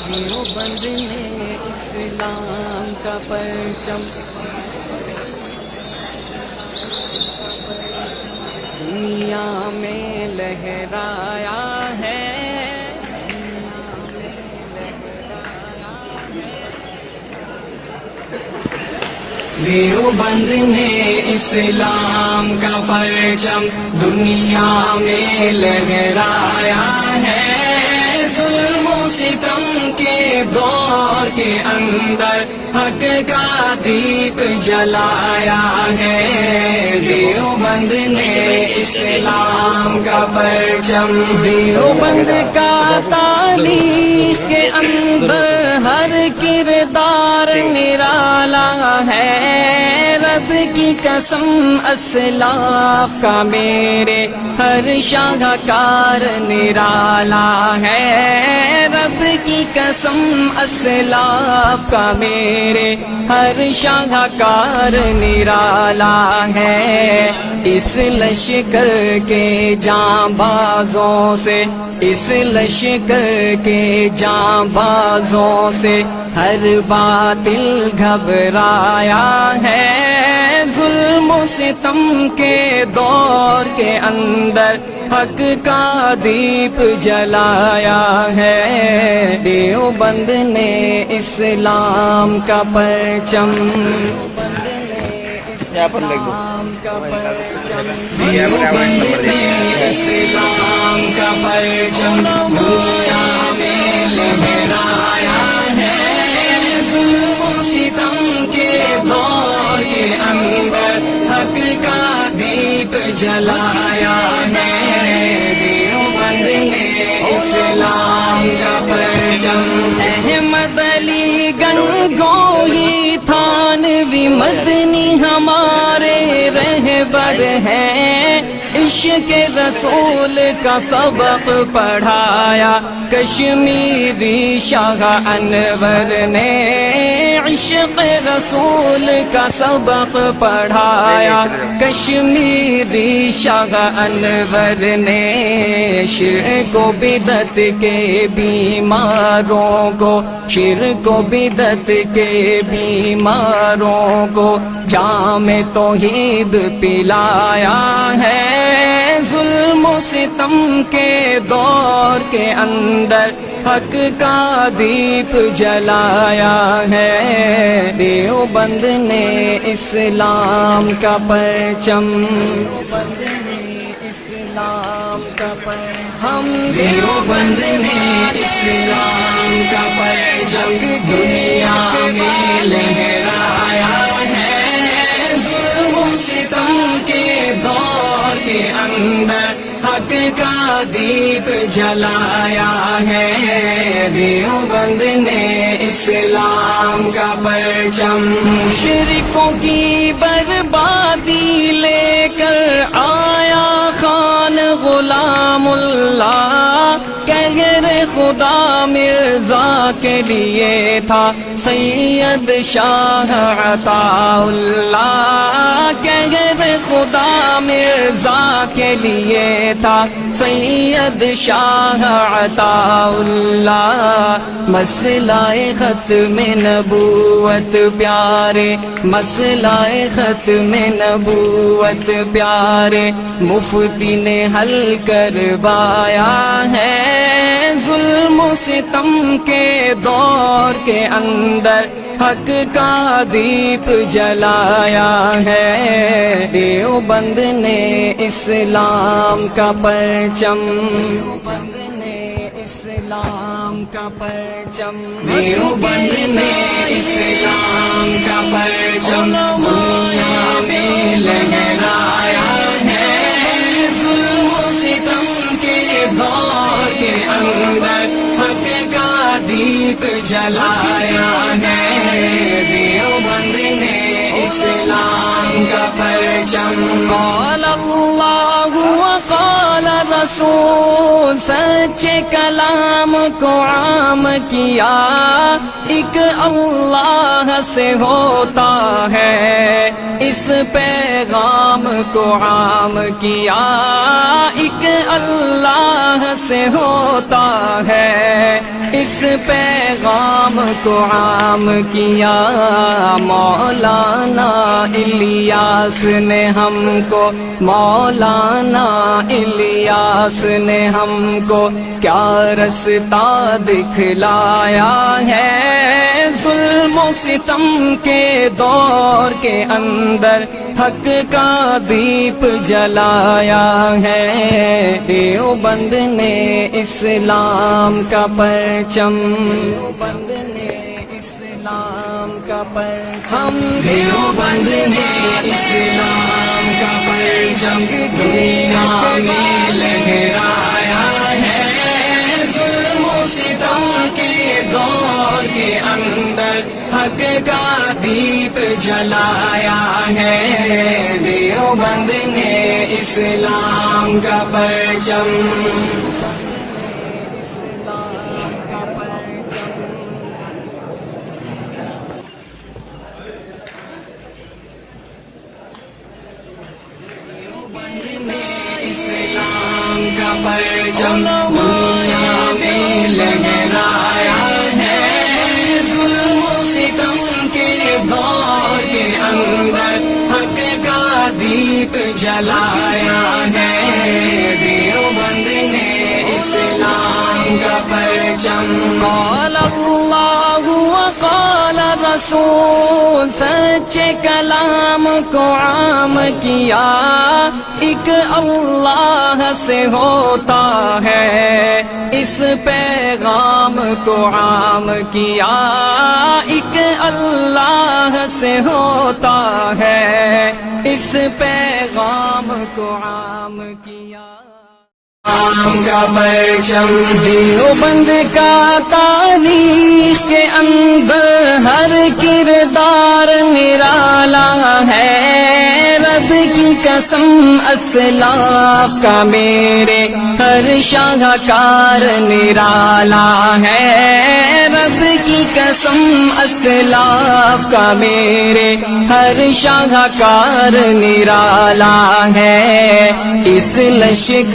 دیوبند نے اسلام کا پرچم دنیا میں لہرایا ہے، دیوبند نے اسلام کا پرچم دنیا میں لہرایا ہے، ظلم و ستم کے دور کے اندر حق کا دیپ جلایا ہے، دیوبند نے اسلام کا پرچم، دیوبند کا تاریخ کے اندر ہر کردار نرالا ہے، رب کی قسم اسلاف کا میرے ہر شاہکار نرالا ہے، رب کی قسم اسلاف کا میرے ہر شاہکار نرالا ہے، اس لشکر کے جاں بازوں سے، اس لشکر کے جاں بازوں سے ہر باطل گھبرایا ہے، ظلم و ستم کے دور کے اندر حق کا دیپ جلایا ہے، دیوبند نے اسلام کا پرچم، اسلام کا پرچم، دیوبند نے اسلام کا پرچم دنیا میں لہرایا ہے، ظلم و ستم کے دور کے اندر حق کا دیپ جلایا ہے، دیوبند نے اسلام کا پرچم، احمد علی گنگوہی تھانوی مدنی ہمارے رہبر ہیں، عشق رسول کا سبق پڑھایا کشمیری شاہ انور نے، عشق رسول کا سبق پڑھایا کشمیری شاہ انور نے، شرک و بدعت کے بیماروں کو، شرک و بدعت کے بیماروں کو جام توحید پلایا ہے، ظلم و ستم کے دور کے اندر حق کا دیپ جلایا ہے، دیوبند نے اسلام کا پرچم، دیوبند نے اسلام کا پرچم، ہم دیوبند نے اسلام کا پرچم دنیا میں لہرایا ہے، ظلم و ستم کے دور کے اندر حق کا دیپ جلایا ہے، دیوبند نے اسلام کا پرچم، مشرکوں کی بربادی لے کر آیا خان غلام اللہ، قہر خدا مرزا کے لیے تھا سید شاہ عطا اللہ، قہر خدا مرزا کے لیے تھا سید شاہ عطا اللہ، مسئلہ ختم نبوت پیارے، مسئلہ ختم نبوت پیارے مفتی نے حل کروایا ہے، ظلم و ستم کے دور کے اندر حق کا دیپ جلایا ہے، دیوبند نے اسلام کا پرچم، دیوبند نے اسلام کا پرچم، دیوبند نے اسلام کا پرچم دنیا میں لہرایا ہے، ظلم و ستم کے دور کے اندر حق کا دیپ جلایا ہے، دیوبند نے اسلام کا پرچم، قال اللہ وقال رسول سچے کلام کو عام کیا، ایک اللہ سے ہوتا ہے اس پیغام کو عام کیا، ایک اللہ سے ہوتا ہے اس پیغام کو عام کیا۔ مولانا الیاس نے ہم کو، مولانا الیاس نے ہم کو کیا رستہ دکھلایا ہے، ظلم و ستم کے دور کے اندر حق کا دیپ جلایا ہے۔ دیوبند نے اسلام کا پرچم، دیوبند نے اسلام کا پرچم، دیوبند نے اسلام کا پرچم دنیا میں لہرایا ہے، ظلم و ستم کے دور کے اندر حق کا دیپ جلایا ہے۔ دیوبند نے اسلام کا پرچم، اسلام کا پرچم، دیوبند نے اسلام کا پرچم دنیا میں لہرایا ہے، ظلم و ستم کے دور کے اندر حق کا دیپ جلایا ہے۔ دیوبند نے اسلام کا پرچم، قال اللہ وقال رسول سچے کلام کو عام کیا، ایک اللہ سے ہوتا ہے اس پیغام کو عام کیا، ایک اللہ سے ہوتا ہے اس پیغام کو عام کیا۔ اسلام کا پرچم دیوبند کا تاریخ کے اندر ہر کردار نرالا ہے، رب کی قسم اسلاف کا میرے ہر شاہکار نرالا ہے، رب کی قسم اسلاف کا میرے ہر شاہکار نرالا ہے۔ اس لشکر